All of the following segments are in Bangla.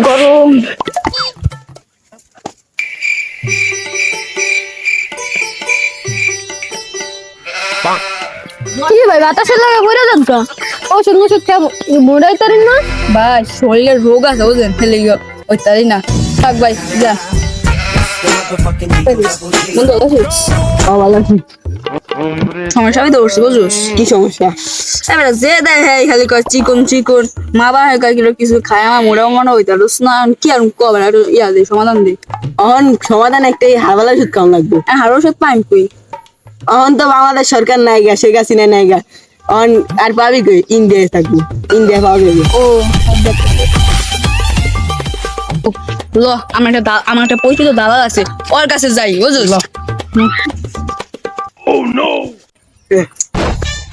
গরম। কি ভাই বাতাসের লাগে পড়ে যান তো ওষুধ ওষুধ খাবো মোড়াই তারেন না ভাই শরীরের রোগ আছে বুঝলেন ফেলে গিয়ে ওই তারি না থাক ভাই যা বন্ধু বুঝছিস ভালো আছি। সমস্যা আমি তো উঠছি বুঝছিস কি সমস্যা? এবারে যে দেখে খালি কয় চিকন চিকন মা বাবা কয় কিলো কিছু খায় আমার মোড়াও মনে হইতা রোস না কি আর কবে আর ইয়া দে সমাধান দে অহন সমাধান একটাই হারবালা ওষুধ খাওয়া লাগবে। আর ওষুধ পাইম কই অহন তো বাংলাদেশ সরকার নাই গা শেখ হাসিনা নাই গা অহন আর পাবি কই ইন্ডিয়ায় থাকবি ইন্ডিয়া পাওয়া যাবে। ও ল আমার একটা পরিচিত দাদা আছে ওর কাছে যাই বুঝছিস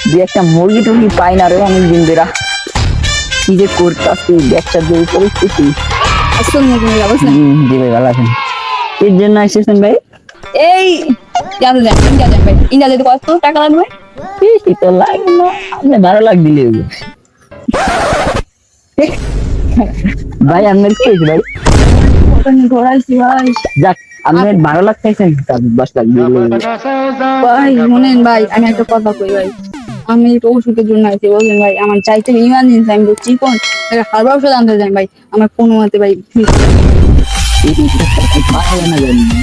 দু একটা মুরগি টুরগি পাই না রে অনেক দিন ধরে কি যে করতেছি ব্যবসা দিয়ে পরিস্থিতি। আসল মুখে যাবো জি ভাই ভালো আছেন। এর জন্য এসেছেন ভাই? এই ইয়াতে যান ইন্ডিয়া যান ভাই ইন্ডিয়া যেতে কত টাকা লাগবে বেশি তো লাগে না আপনি 12 লাখ দিলে হবে। ভাই আপনার কি হয়েছে ভাই? ঘোরাইছি ভাই যাক আপনার 12 লাখ চাইছেন 10 লাখ দিলে হবে। ভাই শুনেন ভাই আমি একটা কথা কই ভাই আমি তো ওষুধের জন্য আইছি বললেন ভাই আমার চাইতে ইমার্জেন্সি আমি বলছি কোন হারবার ওষুধ আনতে যাই ভাই আমার কোনো মতে ভাই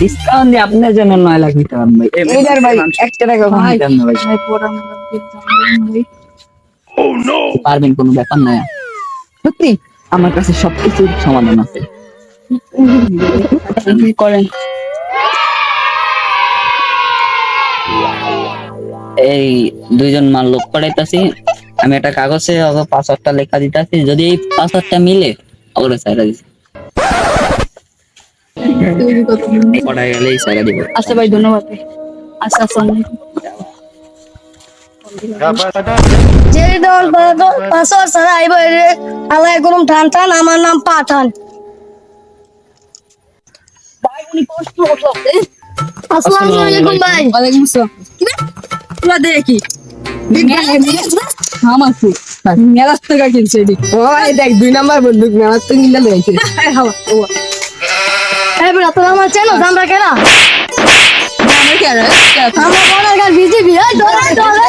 ডিসকাউন্ট দিয়ে আপনার জন্য 9 লাখ নিতে পারবেন ভাই। এইটার ভাই একটা টাকা কম ভাই দিতাম না ভাই। ভাই পড়া পারবেন কোনো ব্যাপার না। সত্যি আমার কাছে সবকিছুর সমাধান আছে। কি করেন এই দুইজন মাল লোক পড়াইতাছি আমি একটা কাগজে ওকে পাসওয়ার্ডটা লেখা দিতাছি যদি এই পাসওয়ার্ডটা মিলে ওগুলো সাইরা দিছি পড়াই গেলেই সাইরা দিব। আচ্ছা ভাই ধন্যবাদ ভাই আচ্ছা আসসালামু আলাইকুম যে দল পাসওয়ার্ড ছাড়া আইব রে আলাই গরম ঠান ঠান আমার নাম পাঠান ভাই উনি কষ্ট করতে আসসালামু আলাইকুম ভাই ওয়ালাইকুম আসসালাম পুরা দেখি আমার ফুল মেলার টাকা কিনছে এদিক ওই দেখ 2 নাম্বার বন্দুক মেলা তো কিনলে লইছে। হাওয়া এই বড় তোরা আমার চেনো আমরা কেনা আমার কি আর আমরা বড় গাল বিজেপি এই ধরে ধরে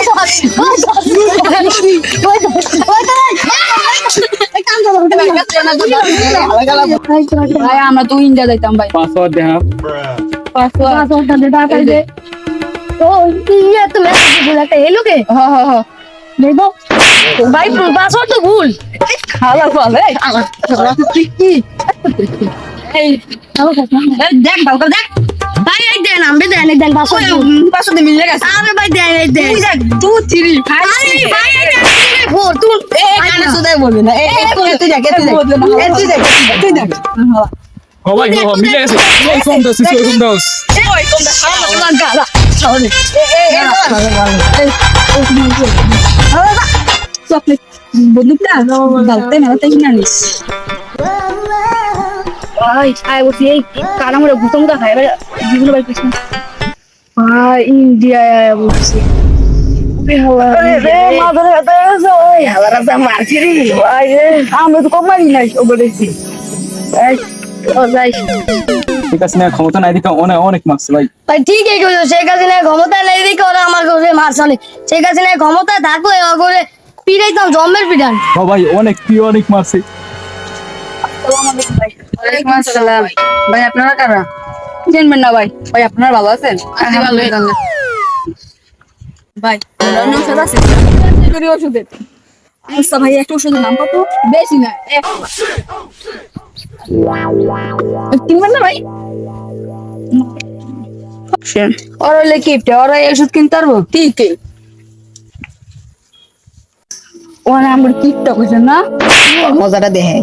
ভাই আমরা তো ইন্ডিয়া যাইতাম ভাই পাসওয়ার্ড দে হ্যাঁ পাসওয়ার্ড ও ইয়ে তো মেসেজ ভুল একটা এলোকে হ হ হ দেখো ভাই পাসওয়ার্ড তো ভুল খালা বলে আমার তুই কি এই দেখ ভালো করে দেখ ভাই এই দেন আমি দেন এই দেন পাসওয়ার্ড পাসওয়ার্ড মিলে গেছে আরে ভাই দেন এই দেন 2 3 5 আরে ভাই এই দেন ফোর তুই কানে সুদাই বলবি না তুই দেখ তুই দেখ ও ভাই ও মিলে গেছে এই কম দাও সিসি কম দাও ওই কম দা খালা গালা চলে চকলেট বন্ধুটা দালতে মেলাতে কিনা নিস ভাই আয় বসি এই কানা মরে গুতো মুতা খাই এবার জীবন ভাই কিছু ভাই ইন্ডিয়ায় আয় বসছি আমরা তো কম মারি নাই ওগুলো দেখছি ঠিক আছে না ক্ষমতা নাই দিকে অনেক অনেক মারছে ভাই ভাই ঠিকই কইছো শেখ হাসিনা ক্ষমতা নেই দিকে ওরা আমার ঘরে মারছানে শেখ হাসিনা ক্ষমতা থাকলে ওরে পিড়াইতাম জম্মের পিড়ান ও ভাই অনেক কি অনেক মারছে ওয়ালাইকুম আসসালাম ভাই আপনারা কারা চিনবেন না ভাই ভাই আপনারা ভালো আছেন ভাই ওষুধ আছে ওষুধের আচ্ছা ভাই একটা ওষুধের নাম কত বেশি না কিনবেন না ভাই ওরা হলে কিপটে ওরা এই ওষুধ কিনতে পারবো ঠিক ওরা আমার কিপটা কইছেন না মজাটা দেখে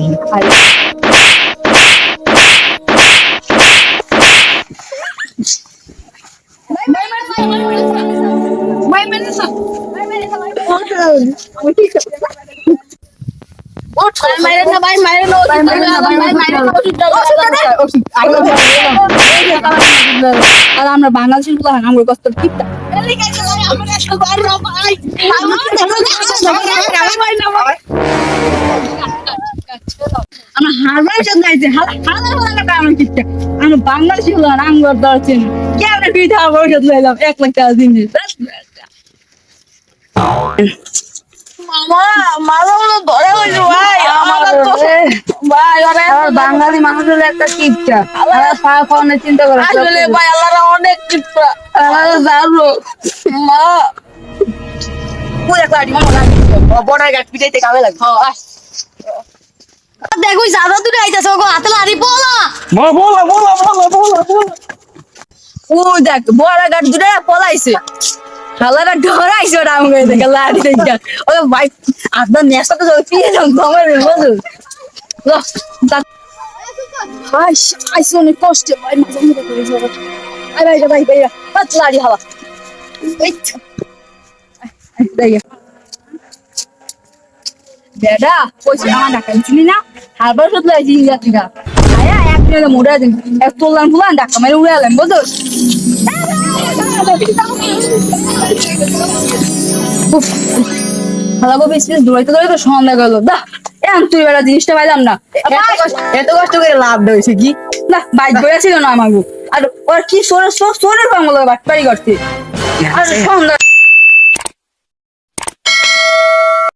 আর আমরা বাংলাদেশের আমার কষ্ট কিপটা আমরা হারবার সাথে নাইছে হালা আমরা কিচ্ছা আমরা বাংলাদেশি হলো না আঙ্গর দরছেন কে আমরা পিঠা হারবার সাথে লাইলাম 1 লাখ টাকা দিন বাঙালি মানুষের একটা কিচ্ছা খাওয়া খাওয়ানোর চিন্তা করে অনেক চিপা জানো মা বর্ডার গার্ড পিটাইতে কামে লাগে দেখো জাদা তুই আইতাছ ওগো হাতে লাড়ি পোলা মা বলা বলা বলা বলা বলা ও দেখ বর্ডার গার্ড দুটা পলাইছে হালারা ডরাইছে ওরা আমাকে দেখে লাড়ি দেখে ও ভাই আপনার নেশা তো পিয়ে যাও তোমার বুঝো ভাই আইসো অনেক কষ্ট ভাই মাঝে মধ্যে করে যাবো আই ভাই ভাই পাঁচ লাড়ি হালা এই বেডা কইছি আমার ঢাকা দিছিলি না হারবার শুধু আইছি যাত্রীরা আয়া এক দিনে মোড়া দিন এক তোলান ফুলান ঢাকা মেরে উড়ে এলাম বুঝো হালা গো বেশি দৌড়াইতে দৌড়াইতে সন্ধ্যা গেল দা এখন তুই বেড়া জিনিসটা পাইলাম না এত কষ্ট করে লাভ হয়েছে কি না বাইক বইয়া ছিল না আমাকে আর ওর কি সোরের বাংলা বাটপারি করছে আর সন্ধ্যা